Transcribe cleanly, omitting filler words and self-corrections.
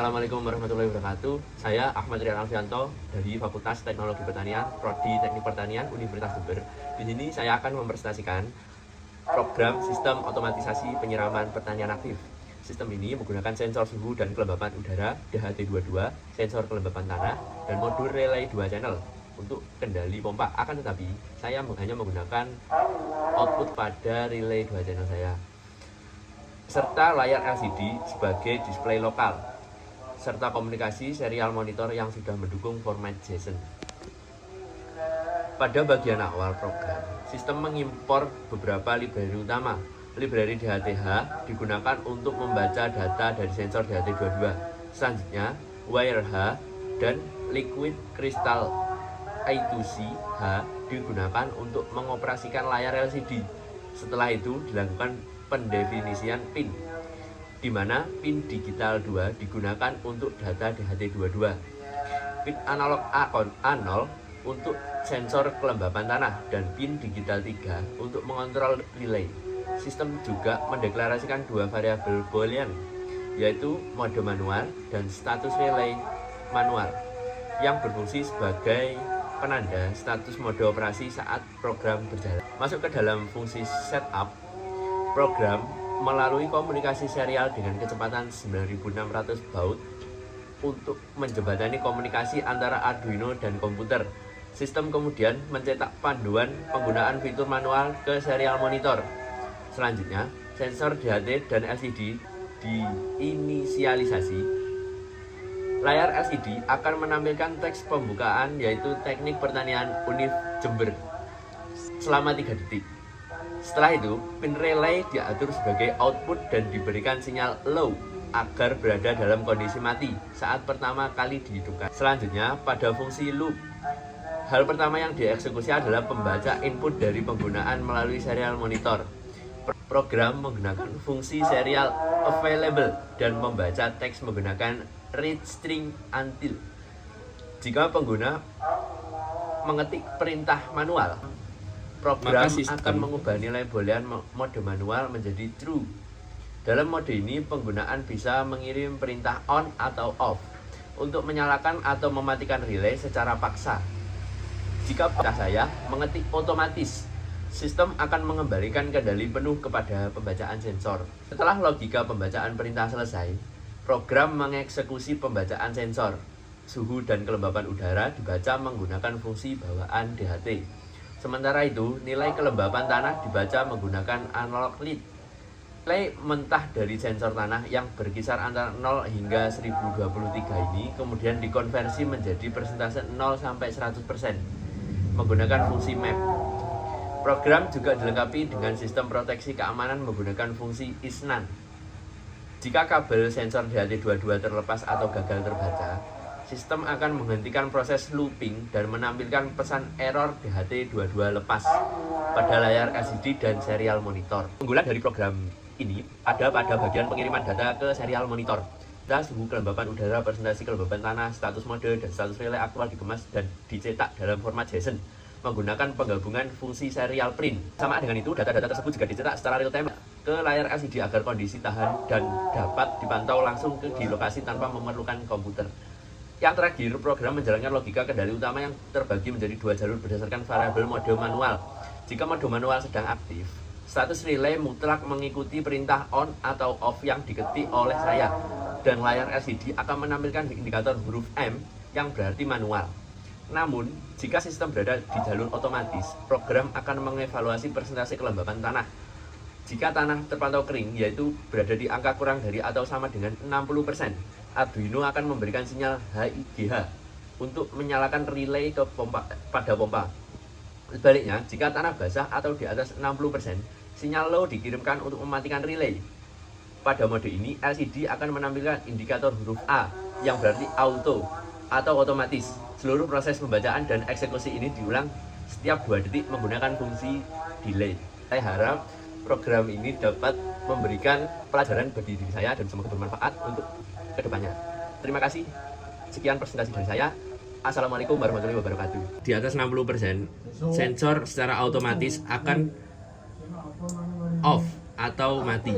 Assalamualaikum warahmatullahi wabarakatuh. Saya Ahmad Rian Alfianto dari Fakultas Teknologi Pertanian, Prodi Teknik Pertanian, Universitas Jember. Di sini saya akan mempresentasikan program sistem otomatisasi penyiraman pertanian aktif. Sistem ini menggunakan sensor suhu dan kelembapan udara DHT22, sensor kelembapan tanah, dan modul relay 2 channel untuk kendali pompa. Akan tetapi, saya hanya menggunakan output pada relay 2 channel saya, serta layar LCD sebagai display lokal, serta komunikasi serial monitor yang sudah mendukung format JSON. Pada bagian awal program, sistem mengimpor beberapa library utama. Library DHTH digunakan untuk membaca data dari sensor DHT22. Selanjutnya, WireH dan Liquid Crystal I2C-H digunakan untuk mengoperasikan layar LCD. Setelah itu dilakukan pendefinisian PIN, di mana PIN digital 2 digunakan untuk data DHT22, PIN analog A0 untuk sensor kelembapan tanah, dan PIN digital 3 untuk mengontrol relay. Sistem juga mendeklarasikan 2 variabel boolean, yaitu mode manual dan status relay manual, yang berfungsi sebagai penanda status mode operasi saat program berjalan. Masuk ke dalam fungsi setup, program melalui komunikasi serial dengan kecepatan 9600 baud untuk menjembatani komunikasi antara Arduino dan komputer. Sistem kemudian mencetak panduan penggunaan fitur manual ke serial monitor. Selanjutnya, sensor DHT dan LCD diinisialisasi. Layar LCD akan menampilkan teks pembukaan, yaitu Teknik Pertanian Univ Jember, selama 3 detik. Setelah itu, pin relay diatur sebagai output dan diberikan sinyal low agar berada dalam kondisi mati saat pertama kali dihidupkan. Selanjutnya, pada fungsi loop, hal pertama yang dieksekusi adalah pembaca input dari penggunaan melalui serial monitor. Program menggunakan fungsi serial available dan membaca teks menggunakan read string until. Jika pengguna mengetik perintah manual, program akan mengubah nilai boolean mode manual menjadi true. Dalam mode ini, penggunaan bisa mengirim perintah on atau off untuk menyalakan atau mematikan relay secara paksa. Jika perintah saya mengetik otomatis, sistem akan mengembalikan kendali penuh kepada pembacaan sensor. Setelah logika pembacaan perintah selesai, program mengeksekusi pembacaan sensor suhu dan kelembapan udara dibaca menggunakan fungsi bawaan DHT. Sementara itu, nilai kelembapan tanah dibaca menggunakan analog lead. Nilai mentah dari sensor tanah yang berkisar antara 0 hingga 1023 ini kemudian dikonversi menjadi persentase 0 sampai 100% menggunakan fungsi map. Program juga dilengkapi dengan sistem proteksi keamanan menggunakan fungsi isNaN. Jika kabel sensor DHT22 terlepas atau gagal terbaca, sistem akan menghentikan proses looping dan menampilkan pesan error DHT22 lepas pada layar LCD dan serial monitor. Keunggulan dari program ini ada pada bagian pengiriman data ke serial monitor. Data suhu, kelembapan udara, presentasi kelembapan tanah, status mode, dan status relay aktual dikemas dan dicetak dalam format JSON menggunakan penggabungan fungsi serial print. Sama dengan itu, data-data tersebut juga dicetak secara real time ke layar LCD agar kondisi tahan dan dapat dipantau langsung di lokasi tanpa memerlukan komputer. Yang terakhir, program menjalankan logika kendali utama yang terbagi menjadi 2 jalur berdasarkan variabel mode manual. Jika mode manual sedang aktif, status relay mutlak mengikuti perintah on atau off yang diketik oleh saya, dan layar LCD akan menampilkan indikator huruf M yang berarti manual. Namun, jika sistem berada di jalur otomatis, program akan mengevaluasi persentase kelembapan tanah. Jika tanah terpantau kering, yaitu berada di angka kurang dari atau sama dengan 60%, Arduino akan memberikan sinyal HIGH untuk menyalakan relay ke pada pompa. Sebaliknya, jika tanah basah atau di atas 60%, sinyal low dikirimkan untuk mematikan relay. Pada mode ini, LCD akan menampilkan indikator huruf A yang berarti auto atau otomatis. Seluruh proses pembacaan dan eksekusi ini diulang setiap 2 detik menggunakan fungsi delay. Saya harap program ini dapat memberikan pelajaran bagi diri saya dan semoga bermanfaat untuk kedepannya. Terima kasih. Sekian presentasi dari saya. Assalamualaikum warahmatullahi wabarakatuh. Di atas 60%, sensor secara otomatis akan off atau mati.